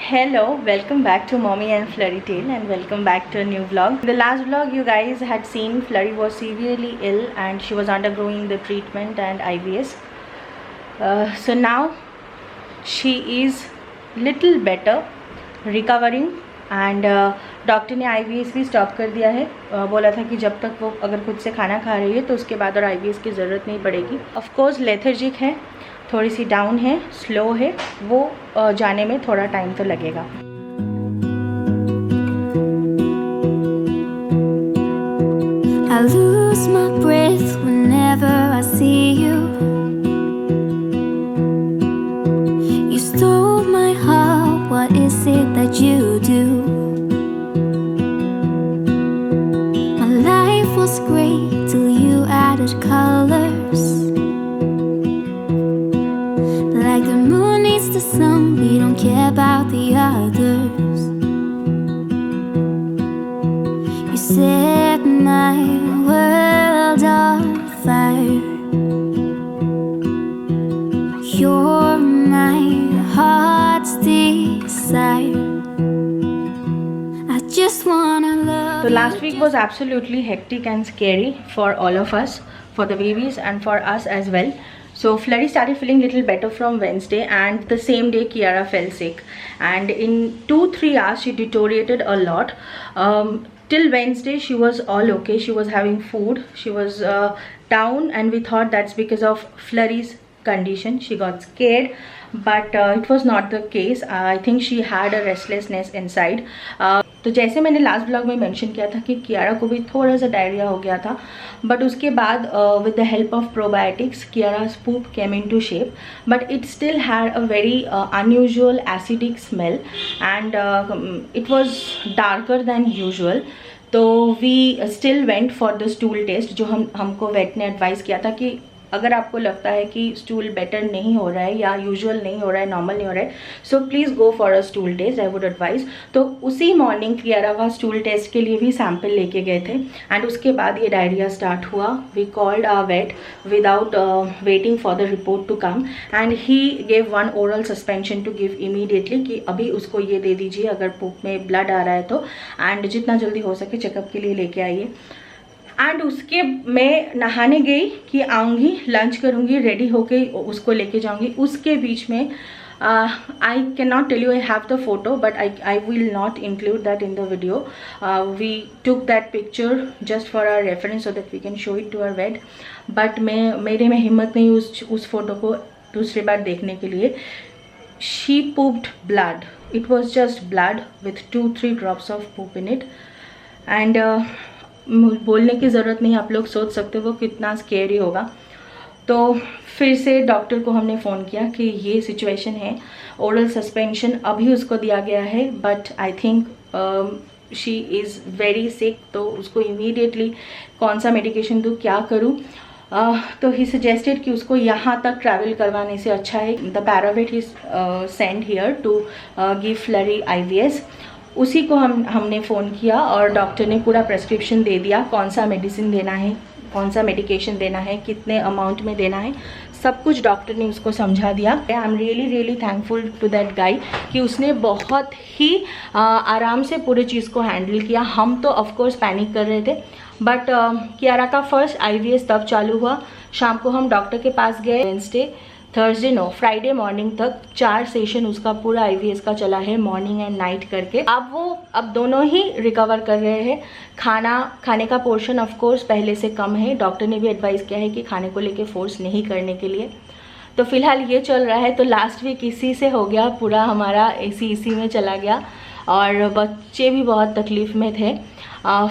Hello, welcome back to Mommy and Flurry Tale and welcome back to a new vlog. In the last vlog you guys had seen Flurry was severely ill and she was undergoing the treatment and IVS. So now she is little better, recovering and doctor ने IVS भी stop कर दिया है. बोला था कि जब तक वो अगर खुद से खाना खा रही है तो उसके बाद और IVS की ज़रूरत नहीं पड़ेगी. ऑफ कोर्स लेथर्जिक है, थोड़ी सी डाउन है, स्लो है, वो जाने में थोड़ा टाइम तो लगेगा. I lose my breath whenever I see you. You stole my heart, what is it that you do? My life was great till you added colors. Like the moon needs the sun, we don't care about the others. You set my world on fire. You're my heart's desire. I just wanna love. So last week was absolutely hectic and scary for all of us, for the babies and for us as well. So Flurry started feeling little better from Wednesday and the same day Kiara fell sick, and in 2-3 hours she deteriorated a lot. Till Wednesday she was all okay, she was having food, she was down, and we thought that's because of Flurry's condition. She got scared, but it was not the case. I think she had a restlessness inside. तो जैसे मैंने last blog में mention किया था कि कियारा को भी थोड़ा सा डायरिया हो गया था, बट उसके बाद with the help of probiotics Kiara's poop came into shape, but it still had a very unusual acidic smell and it was darker than usual. तो we still went for the stool test, जो हमको wait ने advice किया था कि अगर आपको लगता है कि स्टूल बेटर नहीं हो रहा है या यूजुअल नहीं हो रहा है, नॉर्मल नहीं हो रहा है, so please go for a stool test, I would advise. तो उसी मॉर्निंग कियारा वहाँ स्टूल टेस्ट के लिए भी सैम्पल लेके गए थे एंड उसके बाद ये डायरिया स्टार्ट हुआ. We called our vet without waiting for the report to come and he gave one oral suspension to give immediately कि अभी उसको ये दे दीजिए अगर पुप में ब्लड आ रहा है तो, एंड जितना जल्दी हो सके चेकअप के लिए लेके आइए. एंड उसके मैं नहाने गई कि आऊँगी, लंच करूँगी, रेडी होके उसको लेके जाऊँगी. उसके बीच में I can not tell you, I have the photo but I will not include that in the video. We took that picture just for our reference so that we can show it to our vet. But मेरे में हिम्मत नहीं उस photo को दूसरी बार देखने के लिए. She pooped blood. It was just blood with 2-3 drops of poop in it. And बोलने की ज़रूरत नहीं, आप लोग सोच सकते हो कितना स्केरी होगा. तो फिर से डॉक्टर को हमने फ़ोन किया कि ये सिचुएशन है, ओरल सस्पेंशन अभी उसको दिया गया है but I think she is very sick, तो उसको इमीडिएटली कौन सा मेडिकेशन दूँ, क्या करूँ. तो ही सजेस्टेड कि उसको यहाँ तक ट्रैवल करवाने से अच्छा है the paravet is send here to give Flurry IVS. उसी को हमने फ़ोन किया और डॉक्टर ने पूरा प्रेस्क्रिप्शन दे दिया, कौन सा मेडिसिन देना है, कौन सा मेडिकेशन देना है, कितने अमाउंट में देना है, सब कुछ डॉक्टर ने उसको समझा दिया. I am really thankful to that guy कि उसने बहुत ही आराम से पूरे चीज़ को हैंडल किया. हम तो ऑफकोर्स पैनिक कर रहे थे, बट कियारा का फर्स्ट IVS तब चालू हुआ. शाम को हम डॉक्टर के पास गए. फ्राइडे मॉर्निंग तक 4 सेशन उसका पूरा IVS का चला है, मॉर्निंग एंड नाइट करके. अब दोनों ही रिकवर कर रहे हैं. खाने का पोर्शन ऑफ कोर्स पहले से कम है. डॉक्टर ने भी एडवाइस किया है कि खाने को लेके फोर्स नहीं करने के लिए. तो फिलहाल ये चल रहा है. तो लास्ट वीक इसी से हो गया, पूरा हमारा इसी में चला गया और बच्चे भी बहुत तकलीफ़ में थे.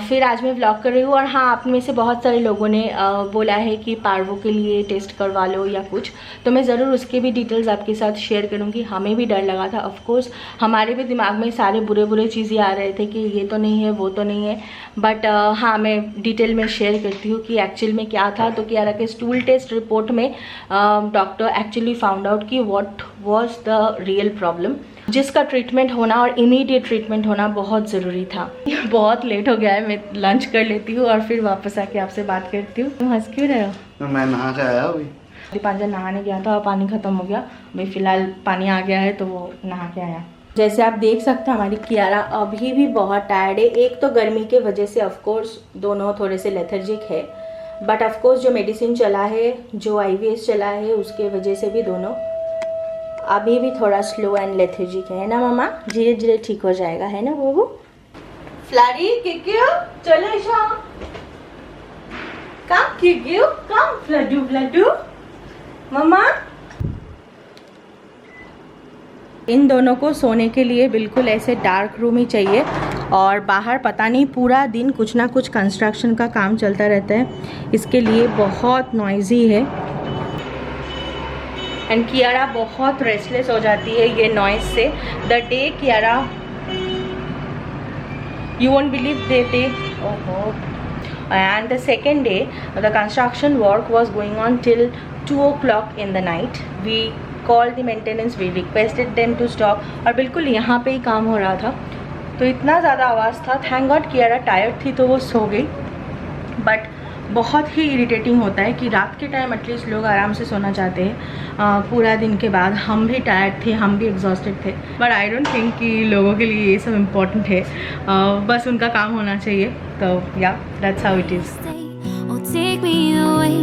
फिर आज मैं व्लॉग कर रही हूँ. और हाँ, आप में से बहुत सारे लोगों ने बोला है कि पार्वो के लिए टेस्ट करवा लो या कुछ, तो मैं ज़रूर उसके भी डिटेल्स आपके साथ शेयर करूँगी. हमें भी डर लगा था, ऑफ कोर्स हमारे भी दिमाग में सारे बुरे चीज़ें आ रहे थे कि ये तो नहीं है, वो तो नहीं है, बट हाँ, मैं डिटेल में शेयर करती हूँ कि एक्चुअल में क्या था. तो कियारा के स्टूल टेस्ट रिपोर्ट में डॉक्टर एक्चुअली फाउंड आउट कि what was the real problem. जिसका ट्रीटमेंट होना और इमीडिएट ट्रीटमेंट होना बहुत ज़रूरी था। बहुत लेट हो गया है, मैं लंच कर लेती हूँ और फिर वापस आके आपसे बात करती हूँ। तुम हंस क्यों रहे हो? मैं नहा के आया अभी। दीपांजन नहाने गया था और पानी ख़त्म हो गया, अभी फ़िलहाल पानी आ गया है तो वो नहा के आया। जैसे आप देख सकते हैं हमारी कियारा अभी भी बहुत टायर्ड है। एक तो गर्मी के वजह से ऑफ कोर्स दोनों थोड़े से लेथर्जिक है, बट ऑफ कोर्स जो मेडिसिन चला है, जो IVS चला है, उसके वजह से भी दोनों अभी भी थोड़ा स्लो एंड लेथर्जिक है ना मामा? धीरे धीरे ठीक हो जाएगा, है ना बाबू? फ्लारी किक्यू चलो ऐसा कम किक्यू कम फ्लडू फ्लडू मामा। इन दोनों को सोने के लिए बिल्कुल ऐसे डार्क रूम ही चाहिए, और बाहर पता नहीं पूरा दिन कुछ ना कुछ कंस्ट्रक्शन का काम चलता रहता है, इसके लिए बहुत नॉइजी है। एंड कियारा बहुत रेस्टलेस हो जाती है ये नॉइज से। The day Kiara, you won't believe they and the second day the construction work was going on till 2 o'clock in the night. We called the maintenance, we requested them to stop, और बिल्कुल यहाँ पे ही काम हो रहा था, तो इतना ज़्यादा आवाज़ था। थैंक गॉड कियारा टायर्ड थी तो वो सो गई, बट बहुत ही इरिटेटिंग होता है कि रात के टाइम एटलीस्ट लोग आराम से सोना चाहते हैं। पूरा दिन के बाद हम भी टायर्ड थे, हम भी एग्जॉस्टेड थे, बट आई डोंट थिंक कि लोगों के लिए ये सब इम्पोर्टेंट है। बस उनका काम होना चाहिए, तो या that's how it is. Take me away,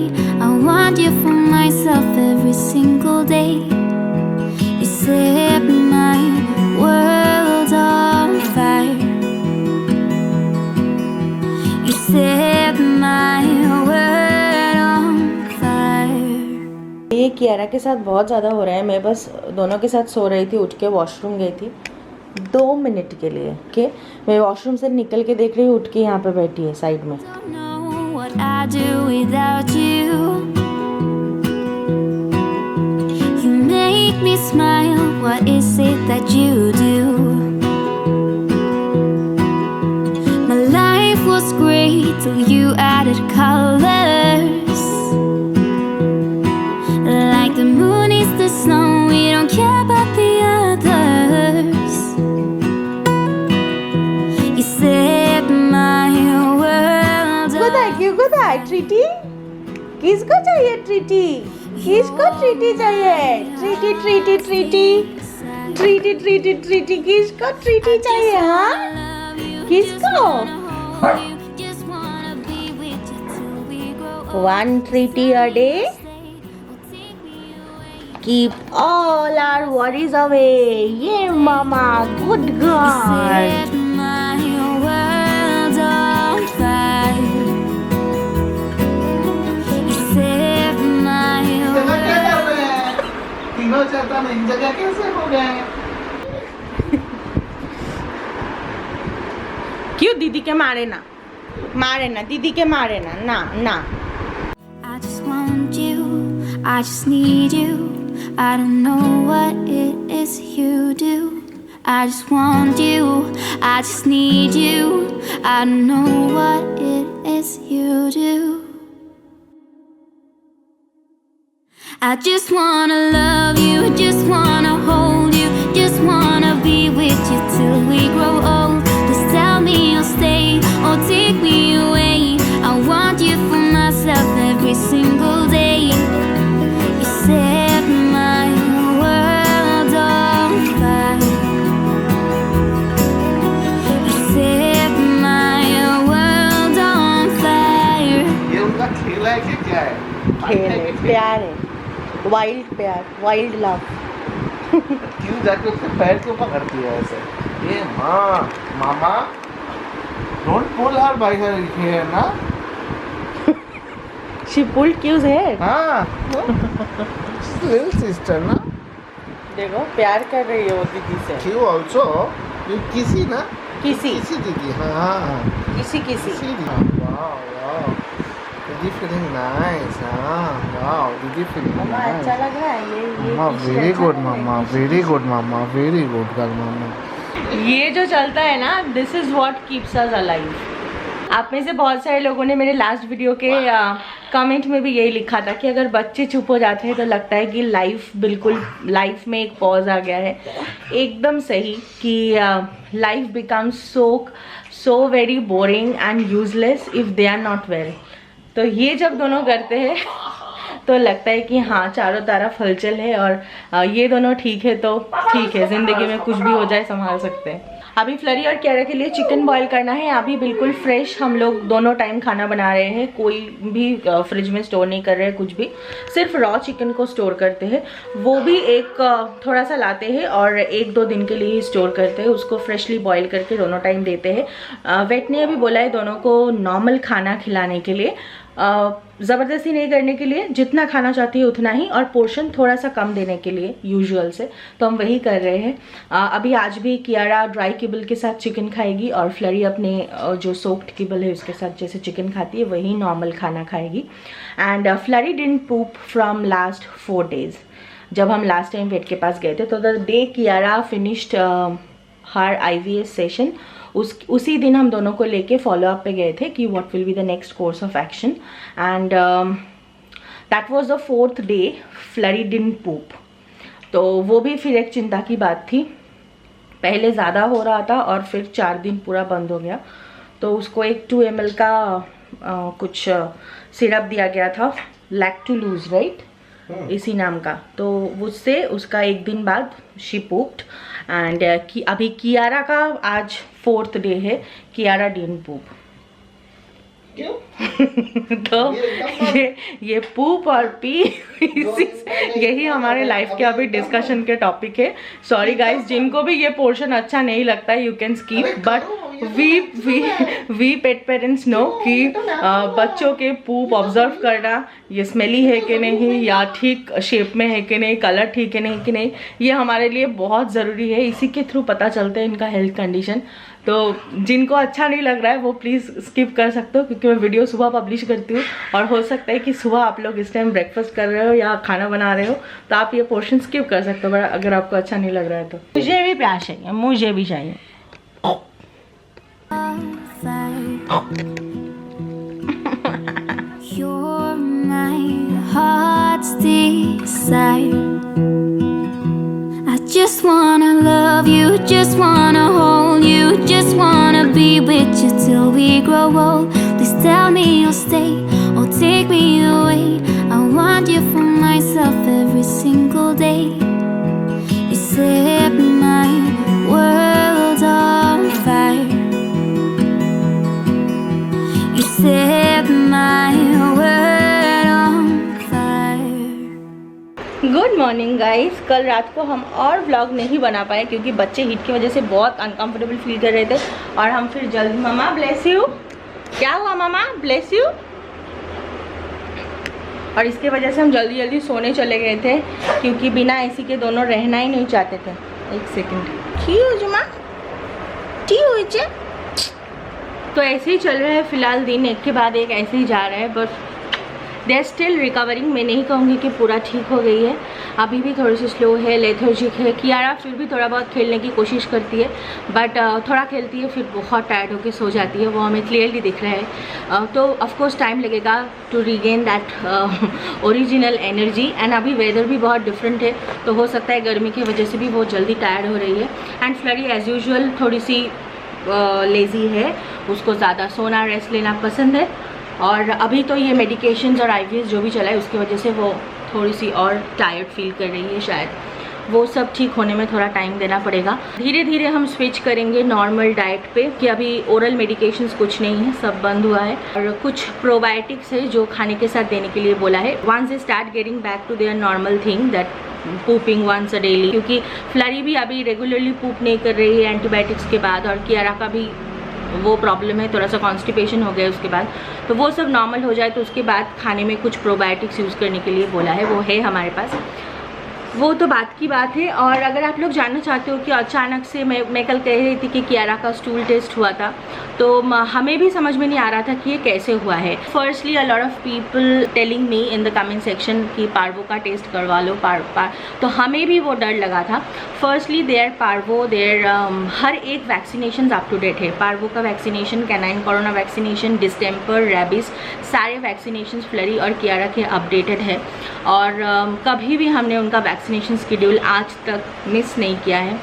I want you for myself every single day. You set my world on fire. You set my world on fire. ये कियारा के साथ बहुत ज़्यादा हो रहा है। मैं बस दोनों के साथ सो रही थी, उठ के वॉशरूम गई थी 2 मिनट के लिए। ओके, मैं वॉशरूम से निकल के देख रही हूँ, उठ के यहाँ पे बैठी है साइड में। What I do without you. You make me smile. What is it that you do? My life was great till you added colors. Like the moon is the snow, we don't care about the others. You set my world. गुदा treaty किसको चाहिए? Treaty किसको treaty चाहिए? Treaty treaty treaty treaty treaty treaty किसको treaty चाहिए? हाँ किसको? 1 treaty a day. Keep all our worries away. Yeah, mama, good girl. इन जगह कैसे हो गए? क्यों दीदी के मारे ना, दीदी के मारे ना ना ना। I just want you, I just need you. I don't know what it is you do. I just want you, I just need you. I don't know what it is you do. I just wanna love you, just wanna hold you, just wanna be with you till we grow old. Just tell me you'll stay or take me away. I want you for myself every single day. You set my world on fire. You set my world on fire. ये उनका खेल है कि क्या है? खेल है, प्यार है, वाइल्ड प्यार, वाइल्ड लव। क्यों जाके उसके पैर के ऊपर करती है ऐसे? ये माँ, मामा, don't pull her by her hair ना? She pulled Q's hair. हाँ, little sister ना? देखो प्यार कर रही है वो दीदी से। Q also, you किसी ना? किसी दीदी, हाँ, किसी wow, did you feeling nice? Wow, did you feeling mamma nice? अच्छा लग रहा है ये Mama, very good, mama, very good, mama, very good, girl, mama. ये जो चलता है ना, this is what keeps us alive. आप में से बहुत सारे लोगों ने मेरे लास्ट वीडियो के कमेंट में भी यही लिखा था कि अगर बच्चे चुप हो जाते हैं तो लगता है कि लाइफ में एक पॉज आ गया है। एकदम सही कि life becomes so very boring and useless if they are not well. तो ये जब दोनों करते हैं तो लगता है कि हाँ चारों तरफ हलचल है और ये दोनों ठीक है तो ठीक है, ज़िंदगी में कुछ भी हो जाए संभाल सकते हैं। अभी फ्लरी और कियारा के लिए चिकन बॉईल करना है। अभी बिल्कुल फ्रेश हम लोग दोनों टाइम खाना बना रहे हैं, कोई भी फ्रिज में स्टोर नहीं कर रहे हैं कुछ भी, सिर्फ रॉ चिकन को स्टोर करते हैं। वो भी एक थोड़ा सा लाते हैं और 1-2 दिन के लिए ही स्टोर करते हैं, उसको फ्रेशली बॉईल करके दोनों टाइम देते हैं। वेट ने अभी बोला है दोनों को नॉर्मल खाना खिलाने के लिए, ज़बरदस्ती नहीं करने के लिए, जितना खाना चाहती है उतना ही, और पोर्शन थोड़ा सा कम देने के लिए यूजुअल से, तो हम वही कर रहे हैं। अभी आज भी कियारा ड्राई किबल के साथ चिकन खाएगी और फ्लरी अपने जो सोक्ड किबल है उसके साथ जैसे चिकन खाती है वही नॉर्मल खाना खाएगी। And flurry didn't poop from last 4 days। जब हम लास्ट टाइम वेट के पास गए थे तो the day Kiara finished her IVF session, उसी दिन हम दोनों को लेके फॉलोअप पे गए थे कि what will be the next course of action. And that was the 4th day Flurry didn't poop. तो वो भी फिर एक चिंता की बात थी, पहले ज़्यादा हो रहा था और फिर 4 दिन पूरा बंद हो गया। तो उसको एक 2 ml का कुछ सिरप दिया गया था, लैक्टोलूज राइट, इसी नाम का। तो उससे उसका 1 दिन बाद शी पूप्ड। एंड अभी कियारा का आज 4th day है, कियारा डिडंट पूप। क्यों? तो ये पूप और पी यही हमारे लाइफ के अभी डिस्कशन के टॉपिक है। सॉरी गाइस, जिनको भी ये पोर्शन अच्छा नहीं लगता you can skip, but we pet parents know कि बच्चों के पूप ऑब्जर्व करना, ये स्मेली है कि नहीं, या ठीक शेप में है कि नहीं, कलर ठीक है नहीं कि नहीं, ये हमारे लिए बहुत ज़रूरी है। इसी के थ्रू पता चलता है इनका हेल्थ कंडीशन। तो जिनको अच्छा नहीं लग रहा है वो प्लीज़ स्किप कर सकते हो, क्योंकि मैं वीडियो सुबह पब्लिश करती हूँ और हो सकता है कि सुबह आप लोग इस टाइम ब्रेकफास्ट कर रहे हो या खाना बना रहे हो, तो आप ये पोर्शन स्किप कर सकते हो अगर आपको अच्छा नहीं लग रहा है तो। मुझे भी प्यास चाहिए, मुझे भी चाहिए। You're my heart's desire. I just wanna love you, just wanna hold you, just wanna be with you till we grow old. Please tell me you'll stay or take me away. I want you for myself every single day. You set my world on fire. You set my world on fire. Good morning guys. कल रात को हम और vlog नहीं बना पाए क्योंकि बच्चे हीट की वजह से बहुत अनकंफर्टेबल फील कर रहे थे और हम फिर जल्दी, मामा ब्लेस यू, क्या हुआ मामा ब्लेस यू, और इसके वजह से हम जल्दी जल्दी सोने चले गए थे क्योंकि बिना एसी के दोनों रहना ही नहीं चाहते थे। 1 सेकेंड, तो ऐसे ही चल रहा है फिलहाल, दिन एक के बाद एक ऐसे ही जा रहा है, बस दे आर स्टिल रिकवरिंग। मैं नहीं कहूँगी कि पूरा ठीक हो गई है, अभी भी थोड़ी सी स्लो है, लेथर्जिक है। कियारा फिर भी थोड़ा बहुत खेलने की कोशिश करती है, बट थोड़ा खेलती है फिर बहुत टायर्ड होकर सो जाती है, वो हमें क्लियरली दिख रहा है। तो ऑफकोर्स टाइम लगेगा to regain that original energy. And अभी वेदर भी बहुत डिफरेंट है, तो हो सकता है गर्मी की वजह से भी वो जल्दी टायर्ड हो रही है। एंड फ्लरी एज यूजुअल थोड़ी सी लेज़ी है, उसको ज़्यादा सोना रेस्ट लेना पसंद है, और अभी तो ये मेडिकेशंस और IVF जो भी चला है उसकी वजह से वो थोड़ी सी और टायर्ड फील कर रही है। शायद वो सब ठीक होने में थोड़ा टाइम देना पड़ेगा। धीरे धीरे हम स्विच करेंगे नॉर्मल डाइट पे, कि अभी ओरल मेडिकेशंस कुछ नहीं है, सब बंद हुआ है, और कुछ प्रोबायोटिक्स है जो खाने के साथ देने के लिए बोला है। Once they start getting back to their normal thing that pooping once a daily, क्योंकि फ्लरी भी अभी रेगुलरली पूप नहीं कर रही है एंटीबायोटिक्स के बाद, और कियारा का भी वो प्रॉब्लम है, थोड़ा सा कॉन्स्टिपेशन हो गया उसके बाद, तो वो सब नॉर्मल हो जाए तो उसके बाद खाने में कुछ प्रोबायोटिक्स यूज़ करने के लिए बोला है, वो है हमारे पास। वो तो बात की बात है। और अगर आप लोग जानना चाहते हो कि अचानक से मैं कल कह रही थी कि कियारा का स्टूल टेस्ट हुआ था, तो हमें भी समझ में नहीं आ रहा था कि ये कैसे हुआ है। Firstly a lot of people telling me in the comment section कि पार्वो का टेस्ट करवा लो, तो हमें भी वो डर लगा था। फर्स्टली देयर पार्वो, देयर हर एक वैक्सीनेशन अप टू डेट है। पार्वो का vaccination, canine corona vaccination, distemper, rabies, सारे वैक्सीनेशन फ्लरी और कियारा के अपडेटेड है, और कभी भी हमने उनका वैक्सीनेशन शेड्यूल आज तक मिस नहीं किया है।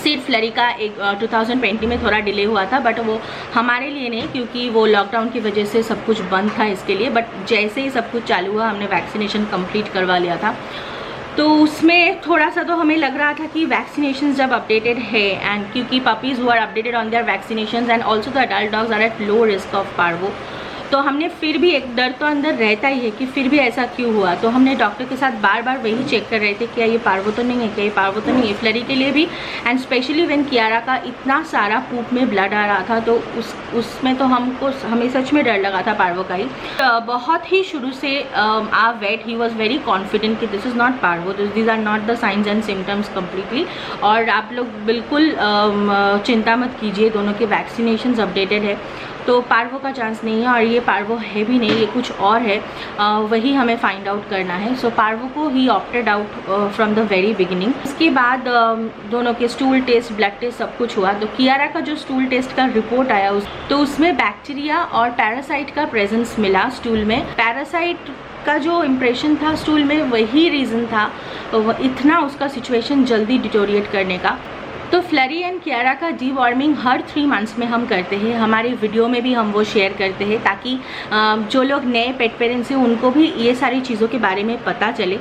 सिर्फ फ्लरी का एक 2020 में थोड़ा डिले हुआ था, बट वो हमारे लिए नहीं, क्योंकि वो लॉकडाउन की वजह से सब कुछ बंद था इसके लिए। बट जैसे ही सब कुछ चालू हुआ हमने वैक्सीनेशन कंप्लीट करवा लिया था। तो उसमें थोड़ा सा तो हमें लग रहा था कि वैक्सीनेशन जब अपडेटेड है, एंड क्योंकि puppies who are updated on their vaccination and also the adult dogs are at low risk of parvo, तो हमने फिर भी एक डर तो अंदर रहता ही है कि फिर भी ऐसा क्यों हुआ। तो हमने डॉक्टर के साथ बार बार वही चेक कर रहे थे क्या ये पार्वो तो नहीं है, क्या ये पार्वो तो नहीं है, फ्लरी के लिए भी। एंड स्पेशली व्हेन कियारा का इतना सारा पूप में ब्लड आ रहा था, तो उसमें तो हमें सच में डर लगा था पार्वो का ही। बहुत ही शुरू से आ वेट ही वॉज वेरी कॉन्फिडेंट कि this is not parvo, these are not the science and symptoms completely. और आप लोग बिल्कुल चिंता मत कीजिए, दोनों के वैक्सीनेशन अपडेटेड है, तो पार्वो का चांस नहीं है। और ये पार्वो है भी नहीं, ये कुछ और है, वही हमें फाइंड आउट करना है। सो पार्वो को ही opted out from the very beginning. इसके बाद दोनों के स्टूल टेस्ट, ब्लड टेस्ट सब कुछ हुआ। तो कियारा का जो स्टूल टेस्ट का रिपोर्ट आया तो उसमें बैक्टीरिया और पैरासाइट का प्रेजेंस मिला स्टूल में। पैरासाइट का जो इम्प्रेशन था स्टूल में, वही रीज़न था इतना उसका सिचुएशन जल्दी डिटोरिएट करने का। तो फ्लरी एंड कियारा का डीवॉर्मिंग हर 3 मंथ्स में हम करते हैं, हमारे वीडियो में भी हम वो शेयर करते हैं, ताकि जो लोग नए पेट पेरेंट्स हैं उनको भी ये सारी चीज़ों के बारे में पता चले।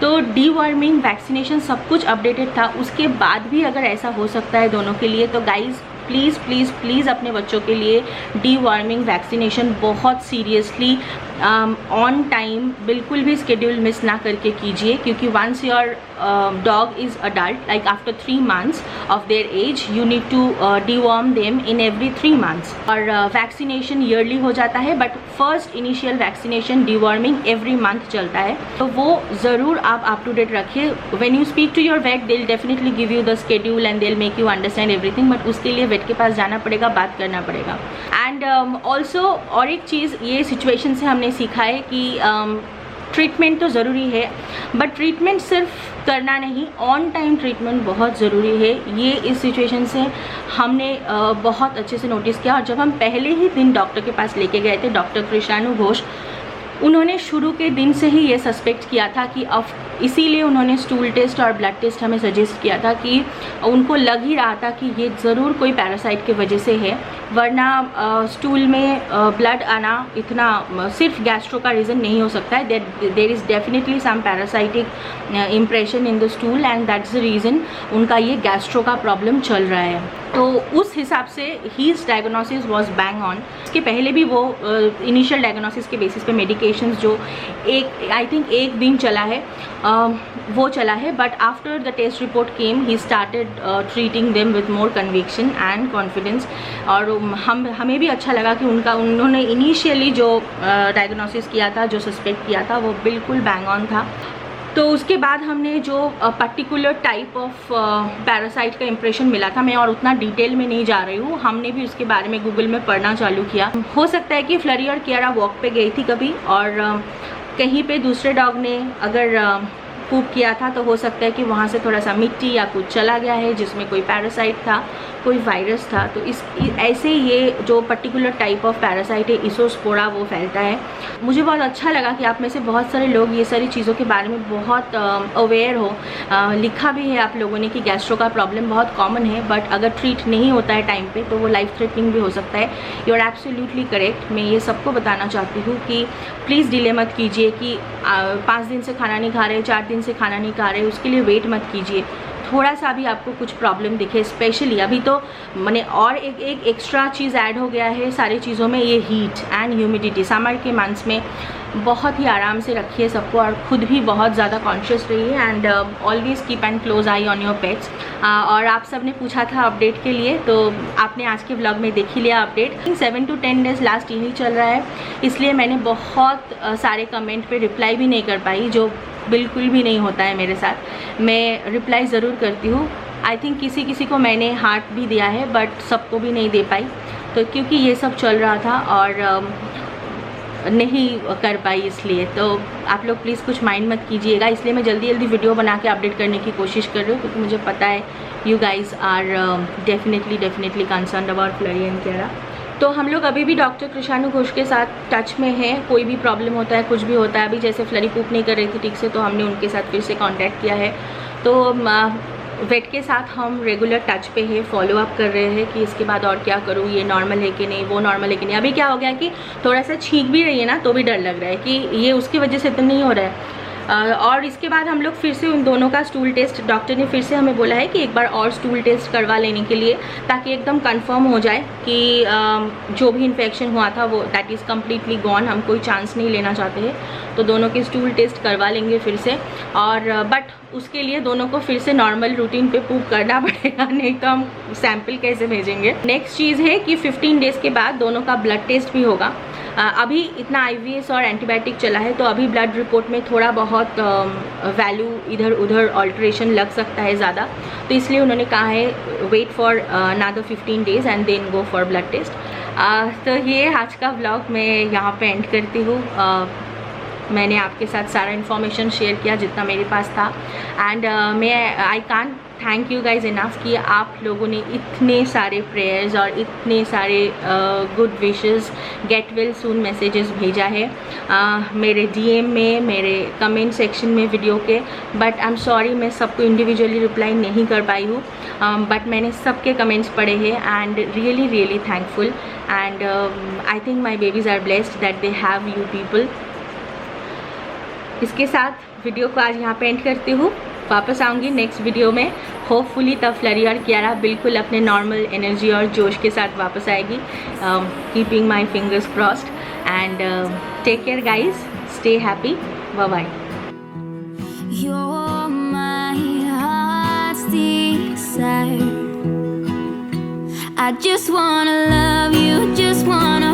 तो डीवॉर्मिंग, वैक्सीनेशन सब कुछ अपडेटेड था। उसके बाद भी अगर ऐसा हो सकता है दोनों के लिए, तो गाइज़ प्लीज़ प्लीज़ प्लीज़ अपने बच्चों के लिए डीवॉर्मिंग वैक्सीनेशन बहुत सीरियसली ऑन टाइम, बिल्कुल भी स्केड्यूल मिस ना करके कीजिए। क्योंकि once your dog is adult, like after 3 months of their age, you need to deworm them in every 3 months। और वैक्सीनेशन ईयरली हो जाता है, but first initial vaccination deworming every month चलता है, तो वो ज़रूर आप अप टू डेट रखिए। When you speak to your vet, they will definitely give you the schedule and they will make you understand everything, but उसके लिए wait के पास जाना पड़ेगा, बात करना पड़ेगा। एंड ऑल्सो और एक चीज़ ये सिचुएशन से हमने सीखा है कि ट्रीटमेंट तो ज़रूरी है, बट ट्रीटमेंट सिर्फ करना नहीं, ऑन टाइम ट्रीटमेंट बहुत ज़रूरी है। ये इस सिचुएशन से हमने बहुत अच्छे से नोटिस किया। और जब हम पहले ही दिन डॉक्टर के पास लेके गए थे, डॉक्टर कृषाणु घोष, उन्होंने शुरू के दिन से ही ये सस्पेक्ट किया था कि इसीलिए उन्होंने स्टूल टेस्ट और ब्लड टेस्ट हमें सजेस्ट किया था कि उनको लग ही रहा था कि ये ज़रूर कोई पैरासाइट की वजह से है, वरना स्टूल में ब्लड आना इतना सिर्फ गैस्ट्रो का रीज़न नहीं हो सकता है। There is definitely some parasitic impression in the stool and that's the reason उनका ये गैस्ट्रो का प्रॉब्लम चल रहा है। तो उस हिसाब से his diagnosis was bang on. इसके पहले भी वो इनिशियल डायग्नोसिस के बेसिस पे मेडिकेशंस जो आई थिंक एक दिन चला है, वो चला है, but after the test report came he started treating them with more conviction and confidence. और हमें भी अच्छा लगा कि उन्होंने इनिशियली जो डायग्नोसिस किया था, जो सस्पेक्ट किया था, वो बिल्कुल बैंग ऑन था। तो उसके बाद हमने जो पर्टिकुलर टाइप ऑफ पैरासाइट का इम्प्रेशन मिला था, मैं और उतना डिटेल में नहीं जा रही हूँ, हमने भी उसके बारे में गूगल में पढ़ना चालू किया। हो सकता है कि फ्लरी और कियारा वॉक पे गई थी कभी, और कहीं पे दूसरे डॉग ने अगर पूप किया था, तो हो सकता है कि वहाँ से थोड़ा सा मिट्टी या कुछ चला गया है जिसमें कोई पैरासाइट था, कोई वायरस था। तो ऐसे ये जो पर्टिकुलर टाइप ऑफ पैरासाइट है, इसोस्पोरा, वो फैलता है। मुझे बहुत अच्छा लगा कि आप में से बहुत सारे लोग ये सारी चीज़ों के बारे में बहुत अवेयर हो। लिखा भी है आप लोगों ने कि गैस्ट्रो का प्रॉब्लम बहुत कॉमन है, बट अगर ट्रीट नहीं होता है टाइम पे तो वो लाइफ थ्रेटनिंग भी हो सकता है। You are absolutely correct. मैं ये सबको बताना चाहती हूँ कि प्लीज़ डिले मत कीजिए कि 5 दिन से खाना नहीं खा रहे, 4 दिन से खाना नहीं खा रहे, उसके लिए वेट मत कीजिए। थोड़ा सा भी आपको कुछ प्रॉब्लम दिखे, स्पेशली अभी तो मैंने और एक एक्स्ट्रा चीज़ ऐड हो गया है सारी चीज़ों में, ये हीट एंड ह्यूमिडिटी। समर के मंथ्स में बहुत ही आराम से रखिए सबको, और ख़ुद भी बहुत ज़्यादा कॉन्शियस रहिए and always keep and close I on your pets. और आप सब ने पूछा था अपडेट के लिए, तो आपने आज के व्लॉग में देख ही लिया अपडेट। 7 to 10 डेज़ लास्ट यही चल रहा है, इसलिए मैंने बहुत सारे कमेंट पे रिप्लाई भी नहीं कर पाई, जो बिल्कुल भी नहीं होता है मेरे साथ। मैं रिप्लाई ज़रूर करती हूँ। आई थिंक किसी को मैंने हार्ट भी दिया है, बट सबको भी नहीं दे पाई, तो क्योंकि ये सब चल रहा था और नहीं कर पाई, इसलिए। तो आप लोग प्लीज़ कुछ माइंड मत कीजिएगा, इसलिए मैं जल्दी वीडियो बना के अपडेट करने की कोशिश कर रही हूँ, क्योंकि मुझे पता है you guys are definitely concerned about Flurry and Kiara. तो हम लोग अभी भी डॉक्टर कृषाणु घोष के साथ टच में हैं। कोई भी प्रॉब्लम होता है, कुछ भी होता है, अभी जैसे फ्लरी पूप नहीं कर रही थी ठीक से, तो हमने उनके साथ फिर से कांटेक्ट किया है। तो वेट के साथ हम रेगुलर टच पे है, फॉलो अप कर रहे हैं कि इसके बाद और क्या करूँ, ये नॉर्मल है कि नहीं, वो नॉर्मल है कि नहीं। अभी क्या हो गया कि थोड़ा सा छींक भी रही है ना तो भी डर लग रहा है कि ये उसकी वजह से तो नहीं हो रहा है। और इसके बाद हम लोग फिर से उन दोनों का स्टूल टेस्ट, डॉक्टर ने फिर से हमें बोला है कि एक बार और स्टूल टेस्ट करवा लेने के लिए, ताकि एकदम कंफर्म हो जाए कि जो भी इन्फेक्शन हुआ था वो दैट इज़ कम्प्लीटली गॉन। हम कोई चांस नहीं लेना चाहते हैं, तो दोनों के स्टूल टेस्ट करवा लेंगे फिर से। और बट उसके लिए दोनों को फिर से नॉर्मल रूटीन पे पूप करना पड़ेगा, नहीं तो हम सैंपल कैसे भेजेंगे। नेक्स्ट चीज़ है कि 15 डेज़ के बाद दोनों का ब्लड टेस्ट भी होगा। अभी इतना IVS और एंटीबायोटिक चला है तो अभी ब्लड रिपोर्ट में थोड़ा बहुत वैल्यू इधर उधर ऑल्ट्रेशन लग सकता है ज़्यादा, तो इसलिए उन्होंने कहा है wait for another 15 days and then go for blood test. तो ये आज का व्लॉग मैं यहाँ पे एंड करती हूँ। मैंने आपके साथ सारा इन्फॉर्मेशन शेयर किया जितना मेरे पास था, and I can't thank you guys enough कि आप लोगों ने इतने सारे प्रेयर्स और इतने सारे good wishes, get well soon messages भेजा है मेरे DM में, मेरे कमेंट सेक्शन में वीडियो के। बट आई एम सॉरी, मैं सबको इंडिविजुअली रिप्लाई नहीं कर पाई हूँ, बट मैंने सबके कमेंट्स पढ़े हैं and really thankful. And I think my babies are blessed that they have you people. इसके साथ वीडियो को आज यहाँ पे एंड करती हूँ। वापस आऊँगी नेक्स्ट वीडियो में, होपफुली तब फ्लरी और कियारा बिल्कुल अपने नॉर्मल एनर्जी और जोश के साथ वापस आएगी। Keeping my fingers crossed and take care guys, stay happy, bye bye. You're my heart's desire. I just wanna love you, just wanna